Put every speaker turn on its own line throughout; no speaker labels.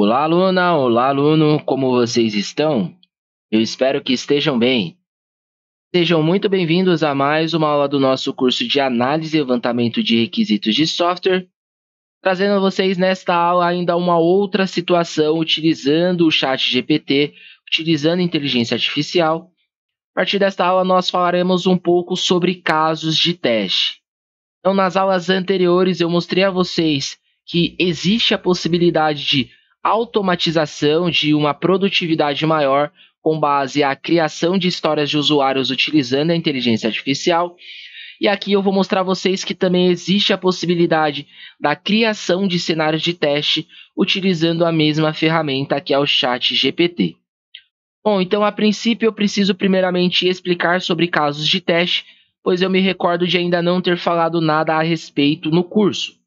Olá, aluna! Olá, aluno! Como vocês estão? Eu espero que estejam bem. Sejam muito bem-vindos a mais uma aula do nosso curso de Análise e Levantamento de Requisitos de Software, trazendo a vocês nesta aula ainda uma outra situação utilizando o ChatGPT, utilizando a inteligência artificial. A partir desta aula, nós falaremos um pouco sobre casos de teste. Então, nas aulas anteriores, eu mostrei a vocês que existe a possibilidade de automatização de uma produtividade maior com base à criação de histórias de usuários utilizando a inteligência artificial. E aqui eu vou mostrar a vocês que também existe a possibilidade da criação de cenários de teste utilizando a mesma ferramenta que é o ChatGPT. Bom, então a princípio eu preciso primeiramente explicar sobre casos de teste, pois eu me recordo de ainda não ter falado nada a respeito no curso.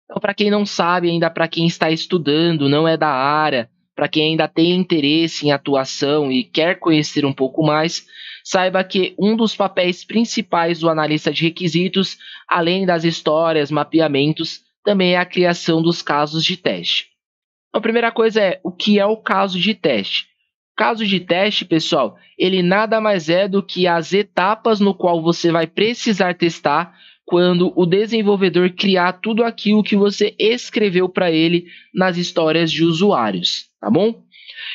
Então, para quem não sabe, ainda para quem está estudando, não é da área, para quem ainda tem interesse em atuação e quer conhecer um pouco mais, saiba que um dos papéis principais do analista de requisitos, além das histórias, mapeamentos, também é a criação dos casos de teste. Então, a primeira coisa é o que é o caso de teste. O caso de teste, pessoal, ele nada mais é do que as etapas no qual você vai precisar testar quando o desenvolvedor criar tudo aquilo que você escreveu para ele nas histórias de usuários, tá bom?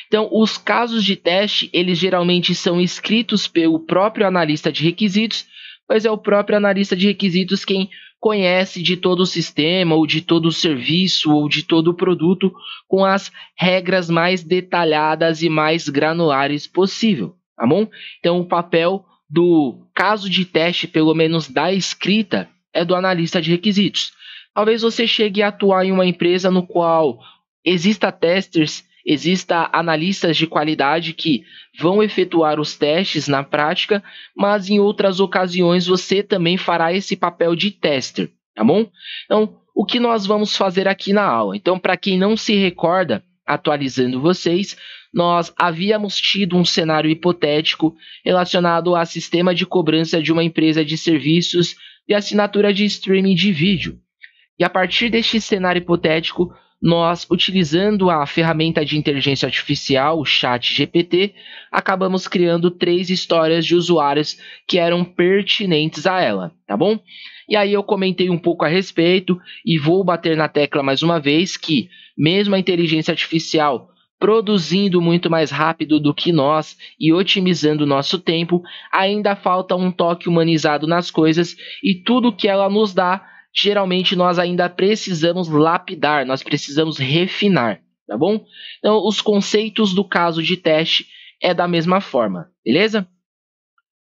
Então, os casos de teste, eles geralmente são escritos pelo próprio analista de requisitos, pois é o próprio analista de requisitos quem conhece de todo o sistema, ou de todo o serviço, ou de todo o produto, com as regras mais detalhadas e mais granulares possível, tá bom? Então, o papel do caso de teste, pelo menos da escrita, é do analista de requisitos. Talvez você chegue a atuar em uma empresa no qual exista testers, exista analistas de qualidade que vão efetuar os testes na prática, mas em outras ocasiões você também fará esse papel de tester, tá bom? Então, o que nós vamos fazer aqui na aula? Então, para quem não se recorda, atualizando vocês, nós havíamos tido um cenário hipotético relacionado a sistema de cobrança de uma empresa de serviços de assinatura de streaming de vídeo. E a partir deste cenário hipotético, nós, utilizando a ferramenta de inteligência artificial, o ChatGPT, acabamos criando 3 histórias de usuários que eram pertinentes a ela, tá bom? E aí eu comentei um pouco a respeito e vou bater na tecla mais uma vez que, mesmo a inteligência artificial produzindo muito mais rápido do que nós e otimizando o nosso tempo, ainda falta um toque humanizado nas coisas e tudo que ela nos dá, geralmente nós ainda precisamos lapidar, nós precisamos refinar, tá bom? Então, os conceitos do caso de teste é da mesma forma, beleza?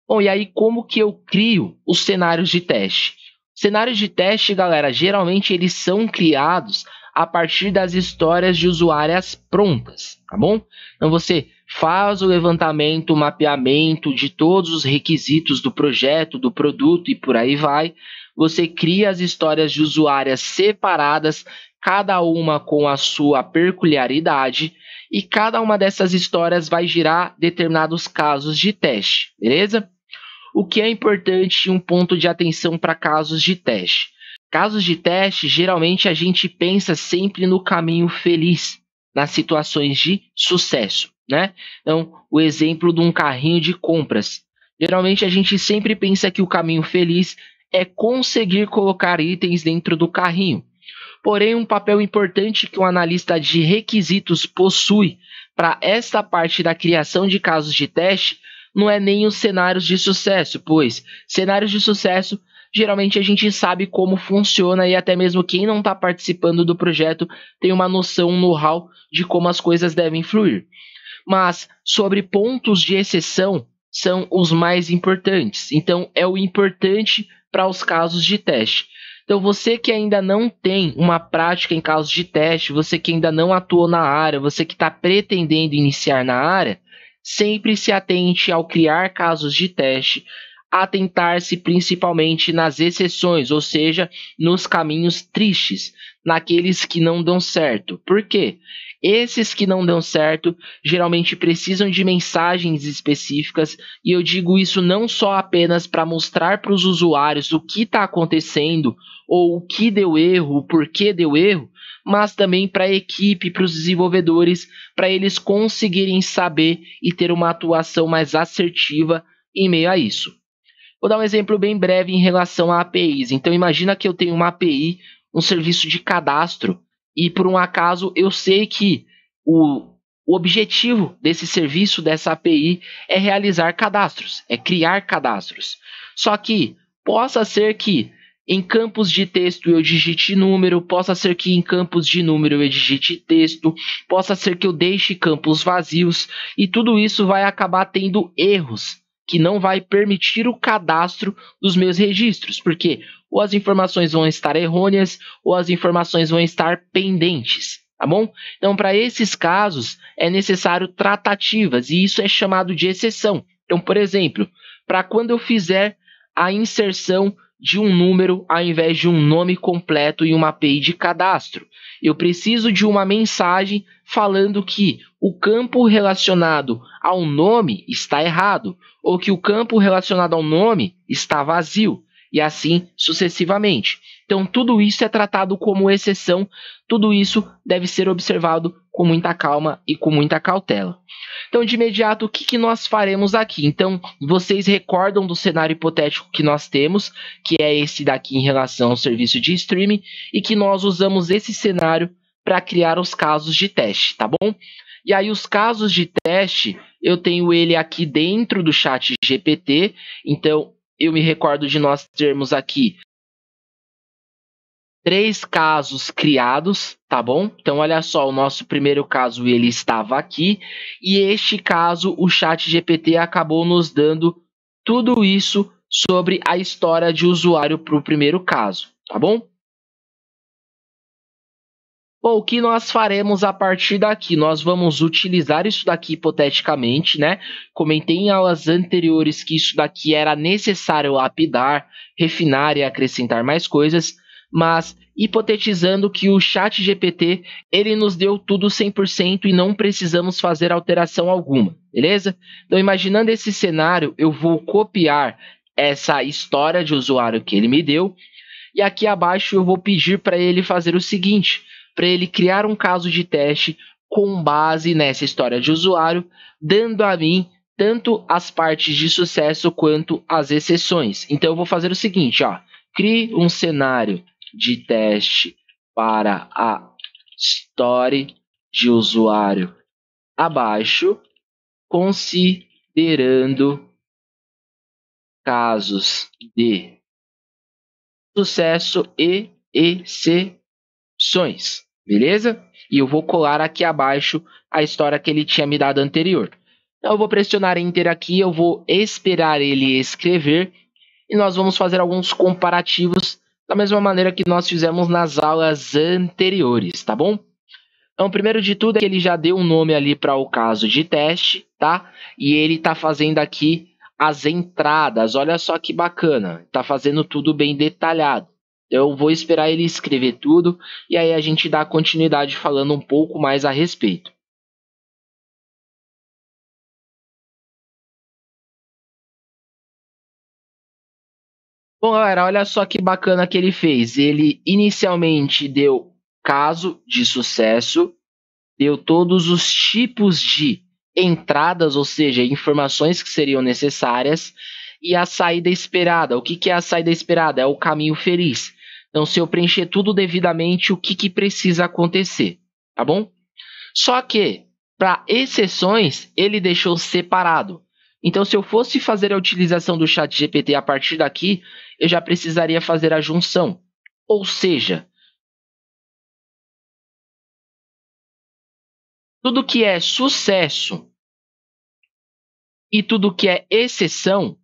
Bom, e aí como que eu crio os cenários de teste? Cenários de teste, galera, geralmente eles são criados a partir das histórias de usuárias prontas, tá bom? Então, você faz o levantamento, o mapeamento de todos os requisitos do projeto, do produto e por aí vai. Você cria as histórias de usuárias separadas, cada uma com a sua peculiaridade, e cada uma dessas histórias vai gerar determinados casos de teste, beleza? O que é importante, um ponto de atenção para casos de teste. Casos de teste, geralmente a gente pensa sempre no caminho feliz, nas situações de sucesso, né? Então, o exemplo de um carrinho de compras. Geralmente a gente sempre pensa que o caminho feliz é conseguir colocar itens dentro do carrinho. Porém, um papel importante que um analista de requisitos possui para esta parte da criação de casos de teste não é nem os cenários de sucesso, pois cenários de sucesso geralmente a gente sabe como funciona e até mesmo quem não está participando do projeto tem uma noção, um know-how de como as coisas devem fluir. Mas sobre pontos de exceção são os mais importantes. Então, é o importante para os casos de teste. Então, você que ainda não tem uma prática em casos de teste, você que ainda não atuou na área, você que está pretendendo iniciar na área, sempre se atente ao criar casos de teste, atentar-se principalmente nas exceções, ou seja, nos caminhos tristes, naqueles que não dão certo. Por quê? Esses que não dão certo geralmente precisam de mensagens específicas, e eu digo isso não só apenas para mostrar para os usuários o que está acontecendo ou o que deu erro, o porquê deu erro, mas também para a equipe, para os desenvolvedores, para eles conseguirem saber e ter uma atuação mais assertiva em meio a isso. Vou dar um exemplo bem breve em relação a APIs. Então imagina que eu tenho uma API, um serviço de cadastro, e por um acaso eu sei que o objetivo desse serviço, dessa API, é realizar cadastros, é criar cadastros. Só que possa ser que em campos de texto eu digite número, possa ser que em campos de número eu digite texto, possa ser que eu deixe campos vazios, e tudo isso vai acabar tendo erros, que não vai permitir o cadastro dos meus registros, porque ou as informações vão estar errôneas ou as informações vão estar pendentes, tá bom? Então, para esses casos, é necessário tratativas, e isso é chamado de exceção. Então, por exemplo, para quando eu fizer a inserção de um número ao invés de um nome completo em uma API de cadastro, eu preciso de uma mensagem falando que o campo relacionado ao nome está errado, ou que o campo relacionado ao nome está vazio, e assim sucessivamente. Então, tudo isso é tratado como exceção, tudo isso deve ser observado com muita calma e com muita cautela. Então, de imediato, o que nós faremos aqui? Então, vocês recordam do cenário hipotético que nós temos, que é esse daqui em relação ao serviço de streaming, e que nós usamos esse cenário para criar os casos de teste, tá bom? E aí, os casos de teste, eu tenho ele aqui dentro do chat GPT. Então, eu me recordo de nós termos aqui 3 casos criados, tá bom? Então, olha só, o nosso primeiro caso, ele estava aqui. E este caso, o chat GPT acabou nos dando tudo isso sobre a história de usuário para o primeiro caso, tá bom? Bom, o que nós faremos a partir daqui? Nós vamos utilizar isso daqui hipoteticamente, né? Comentei em aulas anteriores que isso daqui era necessário lapidar, refinar e acrescentar mais coisas, mas hipotetizando que o chat GPT, ele nos deu tudo 100% e não precisamos fazer alteração alguma, beleza? Então, imaginando esse cenário, eu vou copiar essa história de usuário que ele me deu, e aqui abaixo eu vou pedir para ele fazer o seguinte, para ele criar um caso de teste com base nessa história de usuário, dando a mim tanto as partes de sucesso quanto as exceções. Então eu vou fazer o seguinte, ó, crie um cenário de teste para a história de usuário abaixo, considerando casos de sucesso e exceções. Beleza? E eu vou colar aqui abaixo a história que ele tinha me dado anterior. Então eu vou pressionar Enter aqui, eu vou esperar ele escrever e nós vamos fazer alguns comparativos da mesma maneira que nós fizemos nas aulas anteriores, tá bom? Então, primeiro de tudo é que ele já deu um nome ali para o caso de teste, tá? E ele está fazendo aqui as entradas, olha só que bacana, está fazendo tudo bem detalhado. Eu vou esperar ele escrever tudo e aí a gente dá continuidade falando um pouco mais a respeito. Bom, galera, olha só que bacana que ele fez. Ele inicialmente deu caso de sucesso, deu todos os tipos de entradas, ou seja, informações que seriam necessárias, e a saída esperada. O que é a saída esperada? É o caminho feliz. Então, se eu preencher tudo devidamente, o que precisa acontecer, tá bom? Só que, para exceções, ele deixou separado. Então, se eu fosse fazer a utilização do chat GPT a partir daqui, eu já precisaria fazer a junção. Ou seja, tudo que é sucesso e tudo que é exceção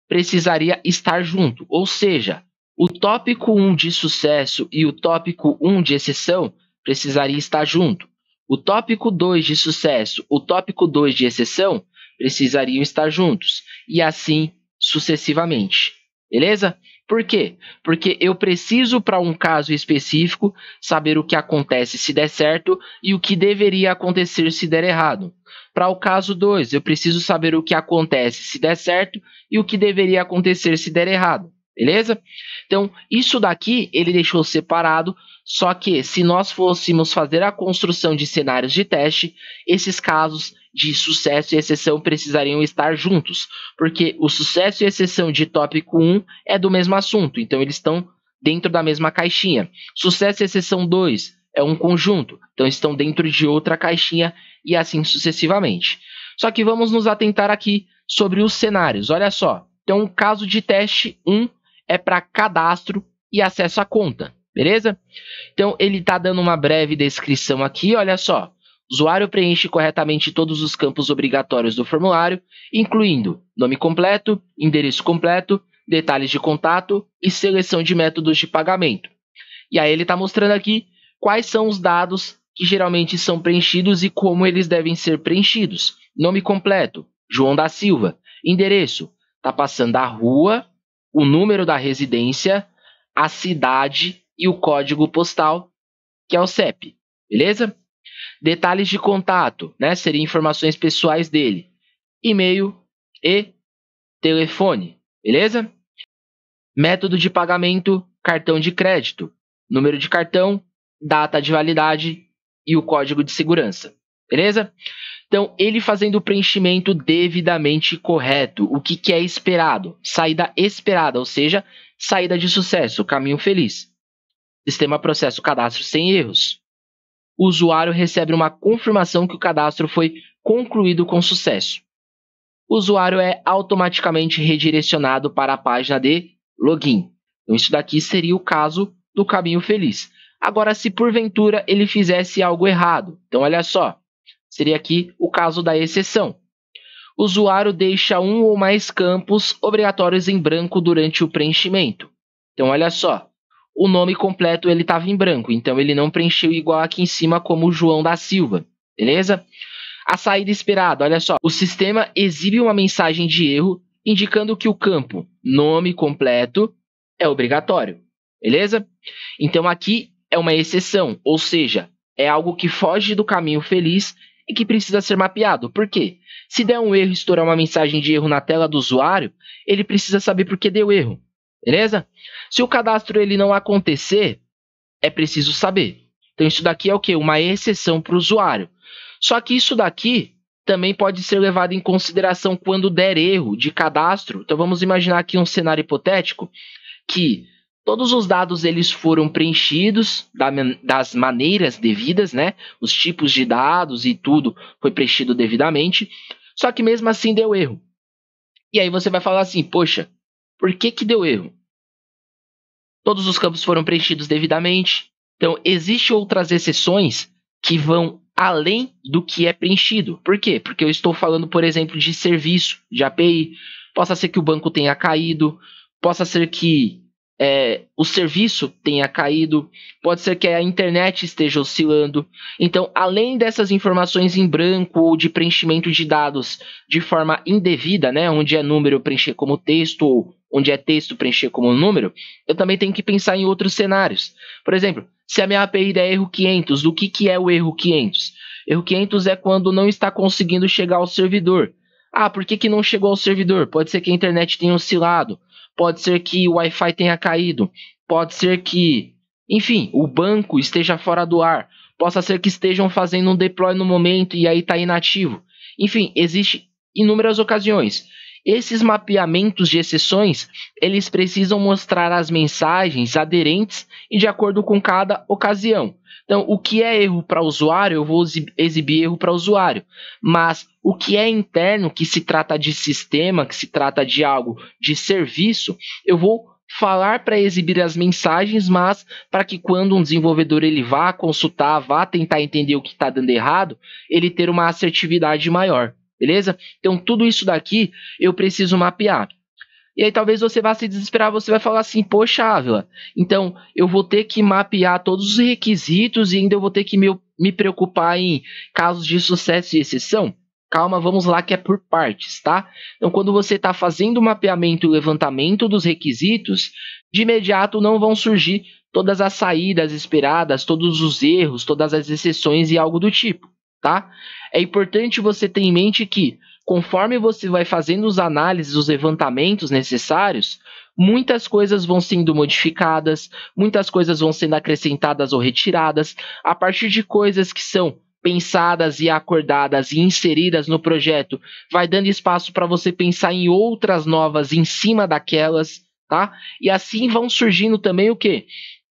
precisaria estar junto. Ou seja, o tópico 1 de sucesso e o tópico 1 de exceção precisaria estar junto. O tópico 2 de sucesso, o tópico 2 de exceção precisariam estar juntos. E assim sucessivamente. Beleza? Por quê? Porque eu preciso, para um caso específico, saber o que acontece se der certo e o que deveria acontecer se der errado. Para o caso 2, eu preciso saber o que acontece se der certo e o que deveria acontecer se der errado. beleza? Então, isso daqui ele deixou separado, só que se nós fôssemos fazer a construção de cenários de teste, esses casos de sucesso e exceção precisariam estar juntos, porque o sucesso e exceção de tópico 1 é do mesmo assunto, então eles estão dentro da mesma caixinha. Sucesso e exceção 2 é um conjunto, então estão dentro de outra caixinha e assim sucessivamente. Só que vamos nos atentar aqui sobre os cenários, olha só. Então, o caso de teste 1 é para cadastro e acesso à conta, beleza? Então, ele está dando uma breve descrição aqui, olha só. O usuário preenche corretamente todos os campos obrigatórios do formulário, incluindo nome completo, endereço completo, detalhes de contato e seleção de métodos de pagamento. E aí ele está mostrando aqui quais são os dados que geralmente são preenchidos e como eles devem ser preenchidos. Nome completo, João da Silva. Endereço, está passando a rua, o número da residência, a cidade e o código postal, que é o CEP, beleza? Detalhes de contato, né? Seriam informações pessoais dele. E-mail e telefone, beleza? Método de pagamento, cartão de crédito. Número de cartão, data de validade e o código de segurança, beleza? Então, ele fazendo o preenchimento devidamente correto. O que é esperado? Saída esperada, ou seja, saída de sucesso, caminho feliz. Sistema processa o cadastro sem erros. O usuário recebe uma confirmação que o cadastro foi concluído com sucesso. O usuário é automaticamente redirecionado para a página de login. Então, isso daqui seria o caso do caminho feliz. Agora, se porventura ele fizesse algo errado, então olha só, seria aqui o caso da exceção. O usuário deixa um ou mais campos obrigatórios em branco durante o preenchimento. Então, olha só, o nome completo ele estava em branco, então ele não preencheu igual aqui em cima como João da Silva, beleza? A saída esperada, olha só, o sistema exibe uma mensagem de erro indicando que o campo nome completo é obrigatório, beleza? Então, aqui é uma exceção, ou seja, é algo que foge do caminho feliz e que precisa ser mapeado. Por quê? Se der um erro e estourar uma mensagem de erro na tela do usuário, ele precisa saber por que deu erro, beleza? Se o cadastro ele não acontecer, é preciso saber. Então, isso daqui é o quê? Uma exceção para o usuário. Só que isso daqui também pode ser levado em consideração quando der erro de cadastro. Então, vamos imaginar aqui um cenário hipotético que todos os dados eles foram preenchidos das maneiras devidas, né? Os tipos de dados e tudo foi preenchido devidamente, só que mesmo assim deu erro. E aí você vai falar assim, poxa, por que deu erro? Todos os campos foram preenchidos devidamente. Então, existem outras exceções que vão além do que é preenchido. Por quê? Porque eu estou falando, por exemplo, de serviço, de API. Possa ser que o banco tenha caído, possa ser que o serviço tenha caído, pode ser que a internet esteja oscilando. Então, além dessas informações em branco ou de preenchimento de dados de forma indevida, né, onde é número preencher como texto ou onde é texto preencher como número, eu também tenho que pensar em outros cenários. Por exemplo, se a minha API der erro 500, do que é o erro 500? Erro 500 é quando não está conseguindo chegar ao servidor. Ah, por que não chegou ao servidor? Pode ser que a internet tenha oscilado. Pode ser que o Wi-Fi tenha caído, pode ser que, enfim, o banco esteja fora do ar, possa ser que estejam fazendo um deploy no momento e aí está inativo. Enfim, existem inúmeras ocasiões. Esses mapeamentos de exceções, eles precisam mostrar as mensagens aderentes e de acordo com cada ocasião. Então, o que é erro para o usuário, eu vou exibir erro para o usuário. Mas o que é interno, que se trata de sistema, que se trata de algo de serviço, eu vou falar para exibir as mensagens, mas para que quando um desenvolvedor ele vá consultar, vá tentar entender o que está dando errado, ele ter uma assertividade maior, beleza? Então, tudo isso daqui eu preciso mapear. E aí talvez você vá se desesperar, você vai falar assim, poxa, Ávila, então eu vou ter que mapear todos os requisitos e ainda eu vou ter que me preocupar em casos de sucesso e exceção? Calma, vamos lá que é por partes, tá? Então, quando você está fazendo o mapeamento e o levantamento dos requisitos, de imediato não vão surgir todas as saídas esperadas, todos os erros, todas as exceções e algo do tipo, tá? É importante você ter em mente que, conforme você vai fazendo os análises, os levantamentos necessários, muitas coisas vão sendo modificadas, muitas coisas vão sendo acrescentadas ou retiradas, a partir de coisas que são pensadas e acordadas e inseridas no projeto, vai dando espaço para você pensar em outras novas em cima daquelas, tá? E assim vão surgindo também o quê?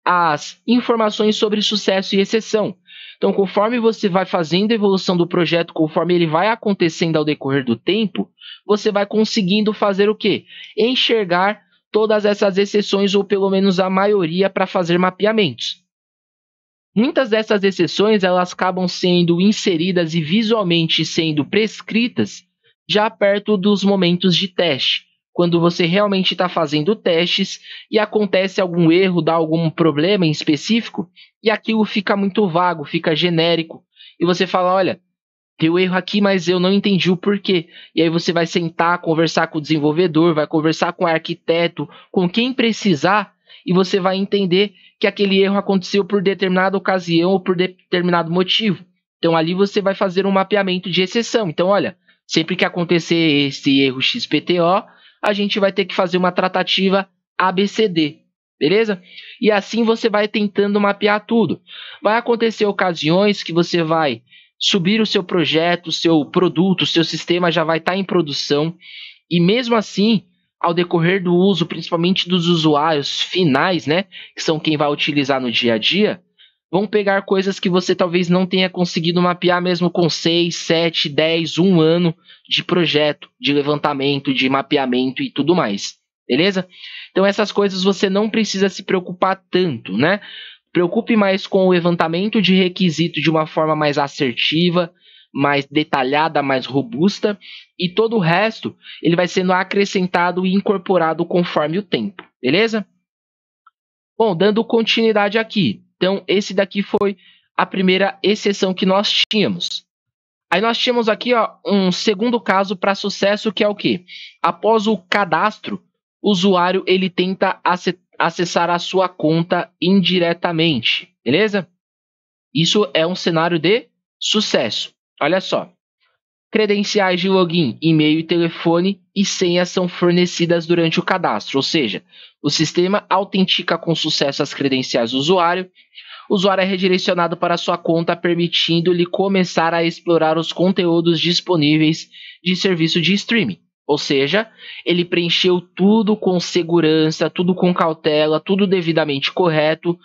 As informações sobre sucesso e exceção. Então, conforme você vai fazendo a evolução do projeto, conforme ele vai acontecendo ao decorrer do tempo, você vai conseguindo fazer o quê? Enxergar todas essas exceções, ou pelo menos a maioria, para fazer mapeamentos. Muitas dessas exceções elas acabam sendo inseridas e visualmente sendo prescritas já perto dos momentos de teste, quando você realmente está fazendo testes e acontece algum erro, dá algum problema em específico, e aquilo fica muito vago, fica genérico, e você fala, olha, deu erro aqui, mas eu não entendi o porquê. E aí você vai sentar, conversar com o desenvolvedor, vai conversar com o arquiteto, com quem precisar, e você vai entender que aquele erro aconteceu por determinada ocasião ou por determinado motivo. Então ali você vai fazer um mapeamento de exceção. Então, olha, sempre que acontecer esse erro XPTO, a gente vai ter que fazer uma tratativa ABCD, beleza? E assim você vai tentando mapear tudo. Vai acontecer ocasiões que você vai subir o seu projeto, o seu produto, o seu sistema já vai estar em produção, e mesmo assim, ao decorrer do uso, principalmente dos usuários finais, né, que são quem vai utilizar no dia a dia, vão pegar coisas que você talvez não tenha conseguido mapear mesmo com 6, 7, 10, 1 ano de projeto, de levantamento, de mapeamento e tudo mais, beleza? Então essas coisas você não precisa se preocupar tanto, né? Preocupe mais com o levantamento de requisito de uma forma mais assertiva, mais detalhada, mais robusta, e todo o resto ele vai sendo acrescentado e incorporado conforme o tempo, beleza? Bom, dando continuidade aqui. Então, esse daqui foi a primeira exceção que nós tínhamos. Aí nós tínhamos aqui um segundo caso para sucesso, que é o quê? Após o cadastro, o usuário ele tenta acessar a sua conta indiretamente, beleza? Isso é um cenário de sucesso. Olha só. Credenciais de login, e-mail e telefone e senha são fornecidas durante o cadastro, ou seja, o sistema autentica com sucesso as credenciais do usuário. O usuário é redirecionado para sua conta, permitindo-lhe começar a explorar os conteúdos disponíveis de serviço de streaming. Ou seja, ele preencheu tudo com segurança, tudo com cautela, tudo devidamente correto,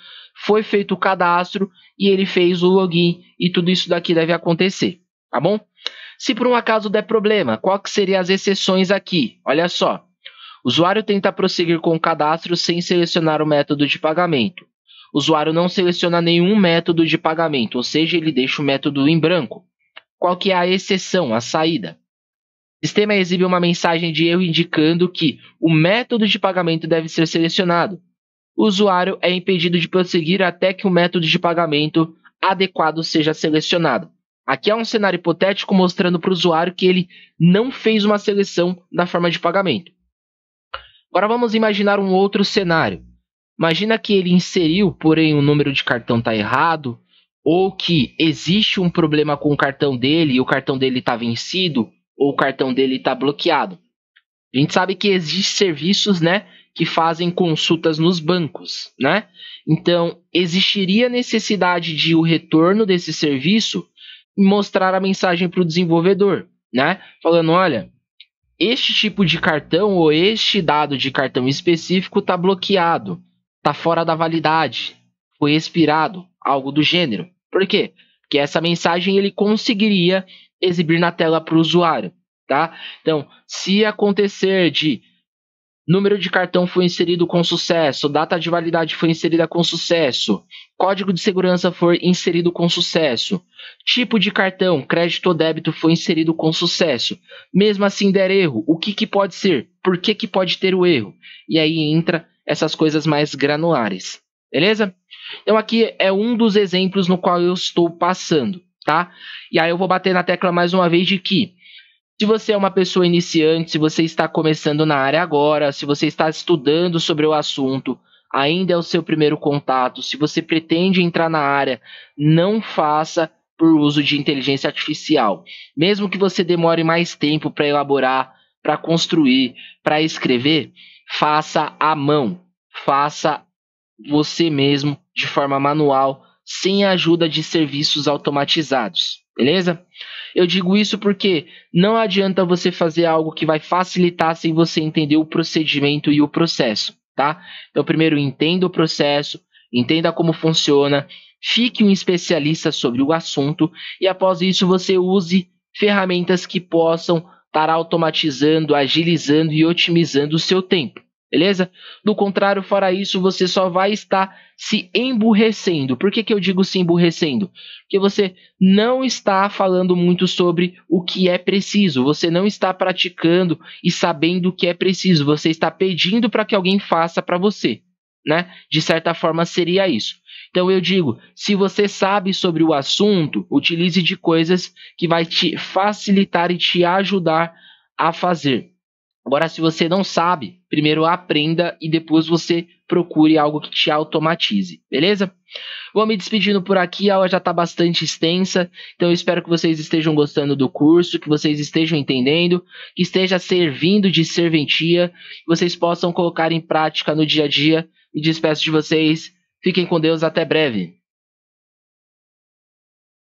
foi feito o cadastro e ele fez o login e tudo isso daqui deve acontecer, tá bom? Se por um acaso der problema, qual que seriam as exceções aqui? Olha só, o usuário tenta prosseguir com o cadastro sem selecionar o método de pagamento. O usuário não seleciona nenhum método de pagamento, ou seja, ele deixa o método em branco. Qual que é a exceção, a saída? O sistema exibe uma mensagem de erro indicando que o método de pagamento deve ser selecionado. O usuário é impedido de prosseguir até que o método de pagamento adequado seja selecionado. Aqui é um cenário hipotético mostrando para o usuário que ele não fez uma seleção da forma de pagamento. Agora vamos imaginar um outro cenário. Imagina que ele inseriu, porém o número de cartão está errado, ou que existe um problema com o cartão dele e o cartão dele está vencido, ou o cartão dele está bloqueado. A gente sabe que existem serviços, né, que fazem consultas nos bancos, né? Então, existiria necessidade de o retorno desse serviço e mostrar a mensagem para o desenvolvedor, né? Falando, olha, este tipo de cartão ou este dado de cartão específico está bloqueado, está fora da validade, foi expirado, algo do gênero. Por quê? Porque essa mensagem ele conseguiria exibir na tela para o usuário, tá? Então, se acontecer de número de cartão foi inserido com sucesso, data de validade foi inserida com sucesso, código de segurança foi inserido com sucesso, tipo de cartão, crédito ou débito foi inserido com sucesso, mesmo assim der erro, o que pode ser? Por que pode ter o erro? E aí entra essas coisas mais granulares, beleza? Então aqui é um dos exemplos no qual eu estou passando, tá? E aí eu vou bater na tecla mais uma vez de que se você é uma pessoa iniciante, se você está começando na área agora, se você está estudando sobre o assunto, ainda é o seu primeiro contato, se você pretende entrar na área, não faça por uso de inteligência artificial. Mesmo que você demore mais tempo para elaborar, para construir, para escrever, faça à mão, faça você mesmo de forma manual, sem a ajuda de serviços automatizados, beleza? Eu digo isso porque não adianta você fazer algo que vai facilitar sem você entender o procedimento e o processo, tá? Então, primeiro, entenda o processo, entenda como funciona, fique um especialista sobre o assunto e, após isso, você use ferramentas que possam estar automatizando, agilizando e otimizando o seu tempo. Beleza? Do contrário, fora isso, você só vai estar se emburrecendo. Por que eu digo se emburrecendo? Porque você não está falando muito sobre o que é preciso. Você não está praticando e sabendo o que é preciso. Você está pedindo para que alguém faça para você, né? De certa forma, seria isso. Então eu digo, se você sabe sobre o assunto, utilize de coisas que vai te facilitar e te ajudar a fazer. Agora, se você não sabe, primeiro aprenda e depois você procure algo que te automatize, beleza? Vou me despedindo por aqui, a aula já está bastante extensa, então eu espero que vocês estejam gostando do curso, que vocês estejam entendendo, que esteja servindo de serventia, que vocês possam colocar em prática no dia a dia. Me despeço de vocês, fiquem com Deus, até breve.